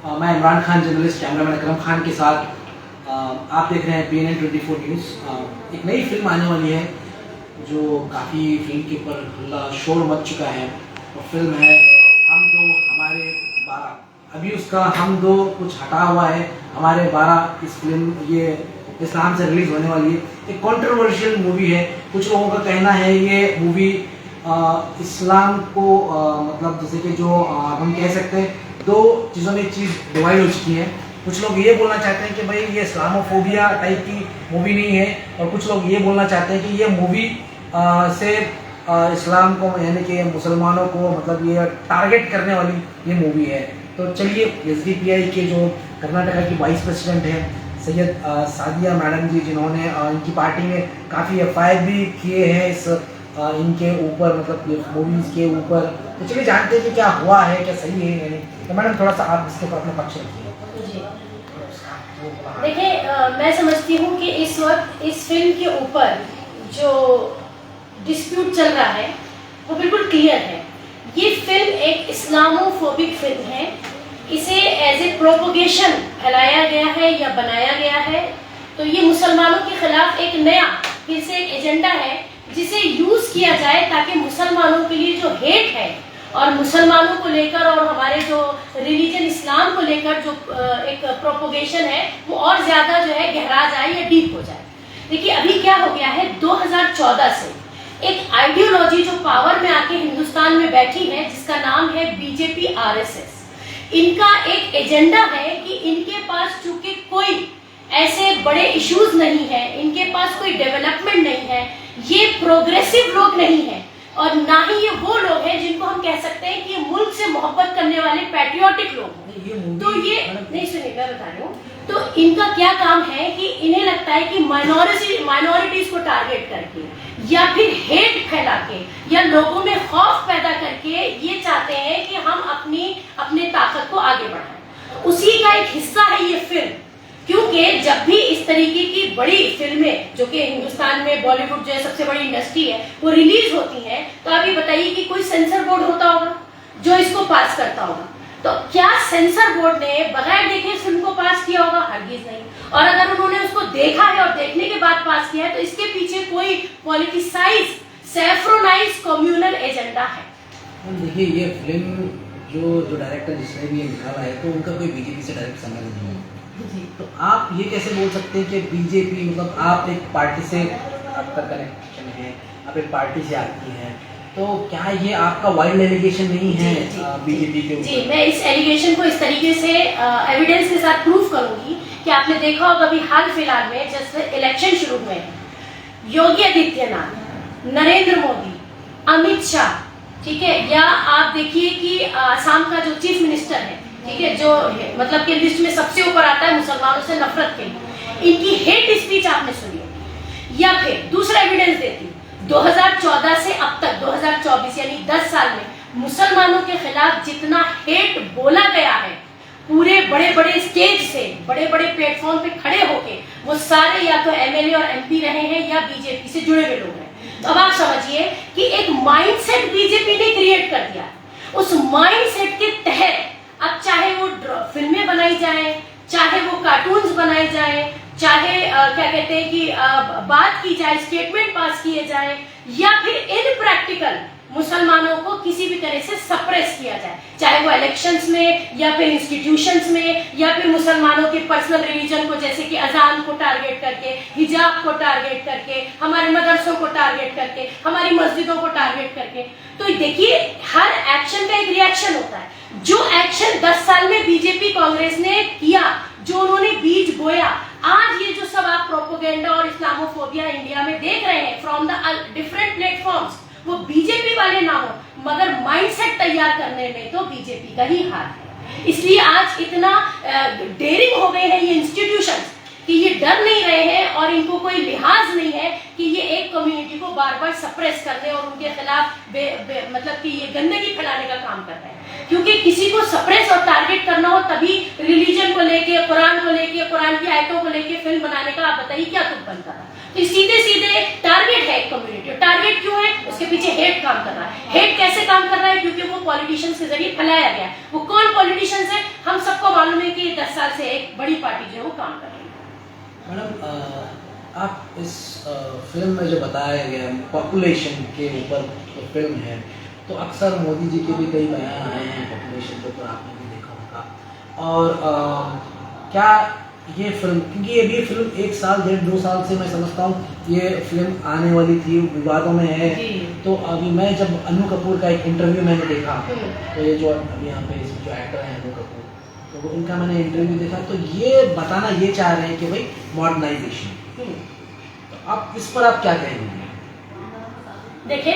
मैं Imran Khan journalist cameraman Akram Khan के साथ आप देख रहे हैं BNN 24 न्यूज़। एक नई फिल्म आने वाली है जो काफ़ी फिल्म के ऊपर हल्ला शोर मच चुका है और फिल्म है हम दो हमारे 12। अभी उसका हम दो कुछ हटा हुआ है हमारे 12। इस फिल्म ये इस्लाम से रिलीज होने वाली है। एक कंट्रोवर्शियल मूवी है। कुछ लोगों का कहना है ये मूवी इस्लाम को मतलब जैसे कि जो हम कह सकते हैं दो चीज़ों में चीज़ डिवाइड हो चुकी है। कुछ लोग ये बोलना चाहते हैं कि भाई ये इस्लामोफोबिया टाइप की मूवी नहीं है, और कुछ लोग ये बोलना चाहते हैं कि ये मूवी से इस्लाम को यानी कि मुसलमानों को मतलब ये टारगेट करने वाली ये मूवी है। तो चलिए SDPI के जो कर्नाटका की वाइस प्रेसिडेंट हैं सैयद सादिया मैडम जी, जिन्होंने इनकी पार्टी में काफ़ी FIR भी किए हैं इस इनके ऊपर मतलब मूवीज़ के ऊपर। तो चलिए जानते हैं कि क्या हुआ है, क्या सही है या नहीं। तो मैडम थोड़ा सा आप इसके ऊपर अपना पक्ष रखिए। देखिए, मैं समझती हूँ कि इस वक्त इस फिल्म के ऊपर जो डिस्प्यूट चल रहा है वो बिल्कुल क्लियर है। ये फिल्म एक इस्लामोफोबिक फिल्म है। इसे एज ए प्रोपोगेशन फैलाया गया है या बनाया गया है। तो ये मुसलमानों के खिलाफ एक नया फिर से एक एजेंडा है जिसे यूज किया जाए ताकि मुसलमानों के लिए जो हेट है और मुसलमानों को लेकर और हमारे जो रिलीजन इस्लाम को लेकर जो एक प्रोपोगेशन है वो और ज्यादा जो है गहरा जाए या डीप हो जाए। देखिए, अभी क्या हो गया है, 2014 से एक आइडियोलॉजी जो पावर में आके हिंदुस्तान में बैठी है जिसका नाम है BJP RSS। इनका एक एजेंडा है कि इनके पास चूंकि कोई ऐसे बड़े इश्यूज नहीं है, इनके पास कोई डेवलपमेंट नहीं है, ये प्रोग्रेसिव लोग नहीं है और ना ही ये वो लोग हैं जिनको हम कह सकते हैं कि मुल्क से मोहब्बत करने वाले पैट्रियोटिक लोग हैं। तो ये नहीं, सुनिए मैं बता रही हूँ। तो इनका क्या काम है कि इन्हें लगता है कि माइनॉरिटीज को टारगेट करके या फिर हेट फैला के या लोगों में खौफ पैदा करके ये चाहते हैं कि हम अपने ताकत को आगे बढ़ाएं। उसी का एक हिस्सा है ये फिल्म। क्योंकि जब भी इस तरीके की बड़ी फिल्में जो कि हिंदुस्तान में बॉलीवुड जो है सबसे बड़ी इंडस्ट्री है वो रिलीज होती हैं, तो आप ये बताइए कि कोई सेंसर बोर्ड होता होगा जो इसको पास करता होगा। तो क्या सेंसर बोर्ड ने बगैर देखे फिल्म को पास किया होगा? हरगिज नहीं। और अगर उन्होंने उसको देखा है और देखने के बाद पास किया है तो इसके पीछे कोई पॉलिटिसाइज सैफ्रोनाइज कम्युनल एजेंडा है। देखिए, ये फिल्म जो डायरेक्टर जिसने भी ये निकाला है तो उनका कोई BJP से डायरेक्ट संबंध नहीं है। तो आप ये कैसे बोल सकते हैं कि BJP मतलब आप एक पार्टी से आपका कनेक्शन है, आप एक पार्टी से आती हैं, तो क्या ये आपका वाइल्ड एलिगेशन नहीं है BJP के ऊपर? जी, मैं इस एलिगेशन को इस तरीके से एविडेंस के साथ प्रूव करूंगी कि आपने देखा होगा अभी हाल फिलहाल में जैसे इलेक्शन शुरू हुए हैं, योगी आदित्यनाथ, नरेंद्र मोदी, अमित शाह, ठीक है, या आप देखिए कि आसाम का जो चीफ मिनिस्टर है, ठीक है, जो मतलब कि लिस्ट में सबसे ऊपर आता है मुसलमानों से नफरत के लिए, इनकी हेट स्पीच आपने सुनी होगी। या फिर दूसरा एविडेंस देती हूँ, 2014 से अब तक 2024 यानी 10 साल में मुसलमानों के खिलाफ जितना हेट बोला गया है पूरे बड़े बड़े स्टेज से बड़े बड़े प्लेटफॉर्म पे खड़े होके, वो सारे या तो MLA और MP रहे हैं या BJP से जुड़े हुए लोग हैं। तो अब आप समझिए कि एक माइंडसेट BJP ने क्रिएट कर दिया। उस माइंडसेट के तहत अब चाहे वो फिल्में बनाई जाए, चाहे वो कार्टून्स बनाए जाए, चाहे क्या कहते हैं कि बात की जाए, स्टेटमेंट पास किए जाए, या फिर इनप्रैक्टिकल मुसलमानों को किसी भी तरह से सप्रेस किया जाए, चाहे वो इलेक्शंस में या फिर इंस्टीट्यूशंस में या फिर मुसलमानों के पर्सनल रिलीजन को जैसे कि अजान को टारगेट करके, हिजाब को टारगेट करके, हमारे मदरसों को टारगेट करके, हमारी मस्जिदों को टारगेट करके। तो देखिए, हर एक्शन का एक रिएक्शन होता है। जो एक्शन 10 साल में BJP कांग्रेस ने किया, जो उन्होंने बीज बोया, आज ये जो सब आप प्रोपोगेंडा और इस्लामोफोबिया इंडिया में देख रहे हैं फ्रॉम द डिफरेंट प्लेटफॉर्म्स, वो BJP वाले ना हो मगर माइंडसेट तैयार करने में तो BJP का ही हाथ है। इसलिए आज इतना डेयरिंग हो गए हैं ये इंस्टीट्यूशंस कि ये डर नहीं रहे हैं और इनको कोई लिहाज नहीं है कि ये एक कम्युनिटी को बार बार सप्रेस करने और उनके खिलाफ मतलब कि ये गंदगी फैलाने का काम कर रहे हैं। क्योंकि किसी को सप्रेस और टारगेट करना हो तभी रिलीजन को लेके, कुरान को लेके, कुरान की आयतों को लेके फिल्म बनाने का आप बताइए क्या तुक बनता था। तो सीधे सीधे टारगेट है एक कम्युनिटी। टारगेट क्यों है? उसके पीछे हेट काम कर रहा है। हेट कैसे काम कर रहा है? क्योंकि वो पॉलिटिशियंस के जरिए फैलाया गया। वो कौन पॉलिटिशियंस है? हम सबको मालूम है कि 10 साल से एक बड़ी पार्टी जो है वो काम कर रही है। मैडम, आप इस फिल्म में जो बताया गया पॉपुलेशन के ऊपर जो फिल्म है, तो अक्सर मोदी जी के भी कई बयान आए हैं पॉपुलेशन के ऊपर, आपने भी देखा होगा। और क्या ये फिल्म, क्योंकि ये फिल्म 1 साल 1.5-2 साल से मैं समझता हूँ ये फिल्म आने वाली थी, विवादों में है। तो अभी मैं जब अनु कपूर का एक इंटरव्यू मैंने देखा, तो ये जो अभी यहाँ पे जो एक्टर हैं अनु कपूर, तो उनका मैंने इंटरव्यू देखा, तो ये बताना ये चाह रहे हैं कि भाई मॉडर्नाइजेशन। तो आप इस पर आप क्या कहेंगे? देखिए,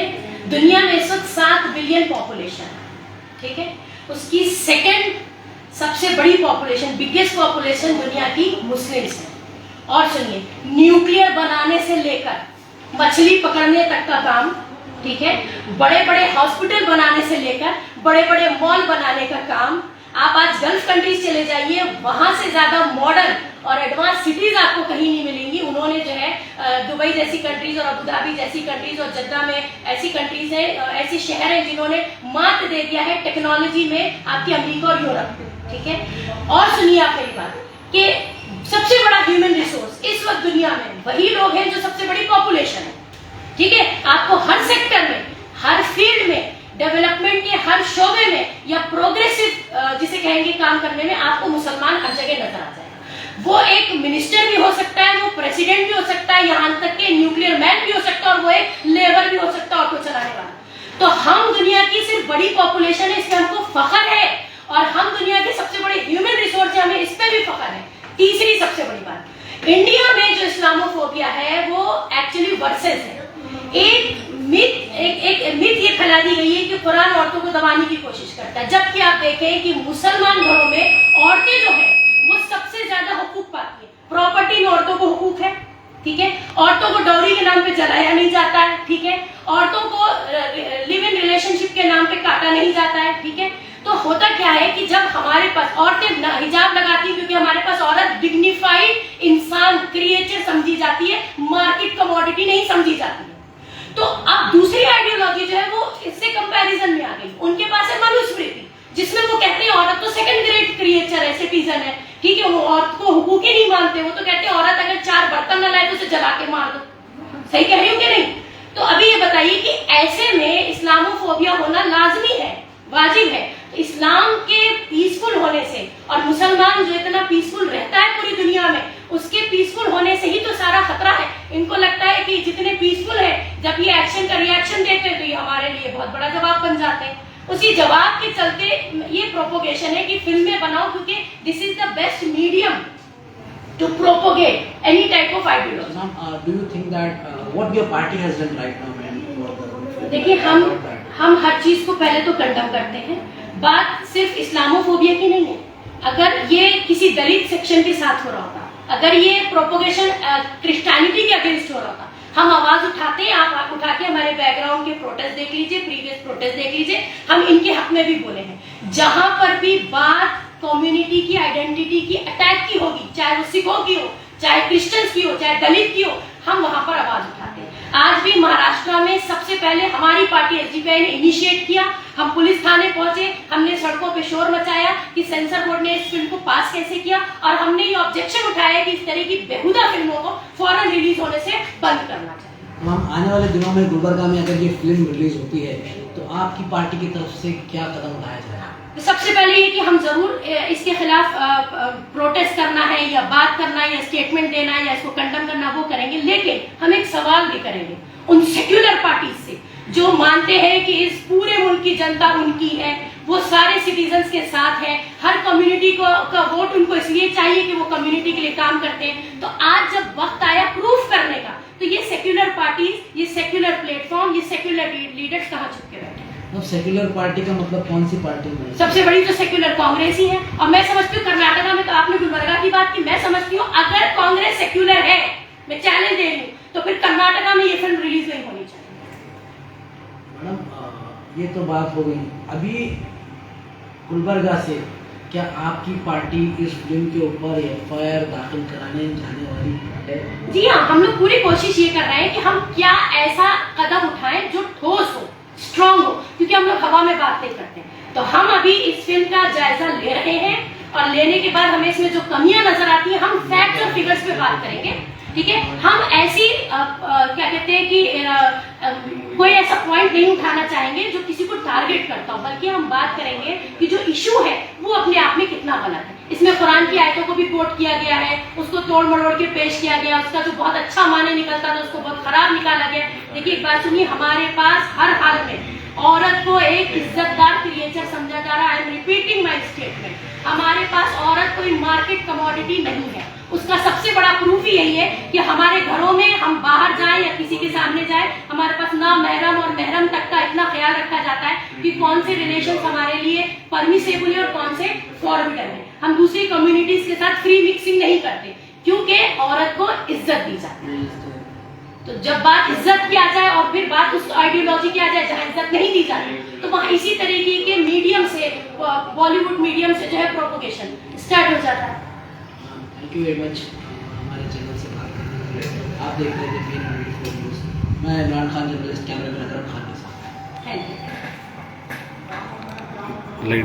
दुनिया में इस वक्त 7 बिलियन पॉपुलेशन है, ठीक है। उसकी सेकंड सबसे बड़ी पॉपुलेशन, बिगेस्ट पॉपुलेशन दुनिया की मुस्लिम्स है। और सुनिए, न्यूक्लियर बनाने से लेकर मछली पकड़ने तक का काम, ठीक है, बड़े बड़े हॉस्पिटल बनाने से लेकर बड़े बड़े मॉल बनाने का काम, आप आज गल्फ कंट्रीज चले जाइए, वहां से ज्यादा मॉडर्न और एडवांस सिटीज आपको कहीं नहीं मिलेंगी। उन्होंने जो है दुबई जैसी कंट्रीज और अबू धाबी जैसी कंट्रीज और जद्दा में ऐसी कंट्रीज है, ऐसी शहर है जिन्होंने मात दे दिया है टेक्नोलॉजी में आपकी अमेरिका और यूरोप को, ठीक है। और सुनिए आप मेरी बात, कि सबसे बड़ा ह्यूमन रिसोर्स इस वक्त दुनिया में वही लोग हैं जो सबसे बड़ी पॉपुलेशन है, ठीक है। आपको हर सेक्टर में, हर फील्ड में, डेवलपमेंट के हर शोबे में या प्रोग्रेसिव जिसे कहेंगे काम करने में आपको मुसलमान हर जगह नजर आ जाएगा। वो एक मिनिस्टर भी हो सकता है, वो प्रेसिडेंट भी हो सकता है, यहाँ तक के न्यूक्लियर मैन भी हो सकता है, और वो एक लेबर भी हो सकता है ऑटो चलाने वाला। तो हम दुनिया की सिर्फ बड़ी पॉपुलेशन है, इसमें हमको फख्र है, और हम दुनिया के सबसे बड़े ह्यूमन रिसोर्स है, हमें इस पे भी फख्र है। तीसरी सबसे बड़ी बात, इंडिया में जो इस्लामोफोबिया है वो एक्चुअली वर्सेस है। एक मिथ ये फैला दी गई है कि कुरान औरतों को दबाने की कोशिश करता है, जबकि आप देखें कि मुसलमान घरों में औरतें जो है वो सबसे ज्यादा हुकूक पाती है। प्रॉपर्टी में औरतों को हुकूक है, ठीक है। औरतों को डॉरी के नाम पे जलाया नहीं जाता है, ठीक है। औरतों को लिव इन रिलेशनशिप के नाम पे काटा नहीं जाता है, ठीक है। तो होता क्या है कि जब हमारे पास औरतें हिजाब लगाती है क्योंकि हमारे पास औरत डिग्निफाइड इंसान, क्रिएचर समझी जाती है, मार्केट कमोडिटी नहीं समझी जाती है। तो अब दूसरी आइडियोलॉजी जो है वो इससे कंपैरिजन में आ गई। उनके पास है मनुस्मृति, जिसमें वो कहते हैं औरत तो सेकंड ग्रेड क्रिएचर है, सिटीजन है, ठीक है। वो औरत को हुकूक ही नहीं मानते, वो तो कहते हैं औरत अगर 4 बर्तन न लाए तो उसे जला के मार दो। सही कह रही हूँ कि नहीं? तो अभी ये बताइए कि ऐसे में इस्लामोफोबिया होना लाजमी है, वाजिब है। इस्लाम के पीसफुल होने से, और मुसलमान जो इतना पीसफुल रहता है पूरी दुनिया में, उसके पीसफुल होने से ही तो सारा खतरा है। इनको लगता है कि जितने पीसफुल है, जब ये एक्शन का रिएक्शन देते हैं तो ये हमारे लिए बहुत बड़ा जवाब बन जाते हैं। उसी जवाब के चलते ये प्रोपोगेशन है कि फिल्में बनाओ, क्योंकि this is the best medium to propagate any type of ideology. Do you think that what your party has done right now? देखिए, हम हर चीज को पहले तो कंडम करते हैं। बात सिर्फ इस्लामोफोबिया की नहीं है। अगर ये किसी दलित सेक्शन के साथ हो रहा होता, अगर ये प्रोपोगेशन क्रिश्चियनिटी के अगेंस्ट हो रहा होता, हम आवाज उठाते हैं। आप उठा के हमारे बैकग्राउंड के प्रोटेस्ट देख लीजिए, प्रीवियस प्रोटेस्ट देख लीजिए, हम इनके हक में भी बोले हैं। जहां पर भी बात कम्युनिटी की आइडेंटिटी की अटैक की होगी, चाहे वो सिखों की हो, चाहे क्रिश्चियंस की हो, चाहे दलित की हो, हम वहां पर आवाज उठाते हैं। आज भी महाराष्ट्र में सबसे पहले हमारी पार्टी एसडीपीआई ने इनिशिएट किया। हम पुलिस थाने पहुंचे, हमने सड़कों पे शोर मचाया कि सेंसर बोर्ड ने इस फिल्म को पास कैसे किया, और हमने ये ऑब्जेक्शन उठाया कि इस तरह की बेहुदा फिल्मों को फौरन रिलीज होने से बंद करना चाहिए। मैम, आने वाले दिनों में गुलबर्गा में अगर ये फिल्म रिलीज होती है तो आपकी पार्टी की तरफ से क्या कदम उठाया जाएगा? सबसे पहले ये कि हम जरूर इसके खिलाफ प्रोटेस्ट करना है, या बात करना है, या स्टेटमेंट देना है, या इसको कंडम करना, वो करेंगे। लेकिन हम एक सवाल भी करेंगे उन सेक्युलर पार्टीज से जो मानते हैं कि इस पूरे मुल्क की जनता उनकी है, वो सारे सिटीजन्स के साथ है, हर कम्युनिटी का वोट उनको इसलिए चाहिए कि वो कम्युनिटी के लिए काम करते हैं। तो आज जब वक्त आया प्रूफ करने का, तो ये सेक्युलर पार्टीज, ये सेक्युलर प्लेटफॉर्म, ये सेक्युलर लीडर्स कहाँ छुप के बैठे? सेक्युलर पार्टी का मतलब कौन सी पार्टी है? सबसे बड़ी तो सेक्युलर कांग्रेस ही है। और मैं समझती हूँ कर्नाटका में, तो आपने गुलबर्गा की बात की, मैं समझती हूँ अगर कांग्रेस सेक्युलर है, मैं चैलेंज दे रही हूँ, तो फिर कर्नाटका में ये फिल्म रिलीज नहीं होनी चाहिए। मैडम, ये तो बात हो गई। अभी गुलबर्गा से क्या आपकी पार्टी इस फिल्म के ऊपर एफआईआर दाखिल कराने जाने वाली है? है? जी हाँ, हम लोग पूरी कोशिश ये कर रहे हैं कि हम क्या ऐसा कदम उठाएं जो ठोस हो, स्ट्रांग हो, क्योंकि हम लोग हवा में बात नहीं करते हैं। तो हम अभी इस फिल्म का जायजा ले रहे हैं और लेने के बाद हमें इसमें जो कमियां नजर आती हैं हम फैक्ट्स और फिगर्स पे बात करेंगे, ठीक है। हम ऐसी क्या कहते हैं कि कोई ऐसा पॉइंट नहीं उठाना चाहेंगे जो किसी को टारगेट करता हो, बल्कि हम बात करेंगे कि जो इशू है वो अपने आप में कितना गलत है। इसमें कुरान की आयतों को भी कोट किया गया है, उसको तोड़ मरोड़ के पेश किया गया, उसका जो बहुत अच्छा माने निकलता था उसको बहुत खराब निकाला गया। देखिए एक बात सुनिए, हमारे पास हर हाल में औरत को एक इज्जतदार क्रिएचर समझा जा रहा है। I am repeating my statement, हमारे पास औरत कोई मार्केट कमोडिटी नहीं है। उसका सबसे बड़ा प्रूफ ही यही है कि हमारे घरों में हम बाहर जाएं या किसी के सामने जाएं, हमारे पास ना महरम और महरम तक का इतना ख्याल रखा जाता है कि कौन से रिलेशन हमारे लिए परमिसेबल है और कौन से फॉरबिडन है। हम दूसरी कम्युनिटीज के साथ फ्री मिक्सिंग नहीं करते क्योंकि औरत को इज्जत दी जाती है। तो जब बात इज्जत की आ जाए और फिर बात उस आइडियोलॉजी की आ जाए जहाँ इज्जत नहीं दी जाती, तो वहाँ इसी तरीके के मीडियम से, बॉलीवुड मीडियम से जो है प्रोपोगेशन स्टार्ट हो जाता है। थैंक यू वेरी मच हमारे चैनल से बात करने के लिए। आप देख रहे थे BN24 न्यूज़। मैं इमरान खान, जर्नलिस्ट, कैमरामैन अकरम खान के साथ। Thank you.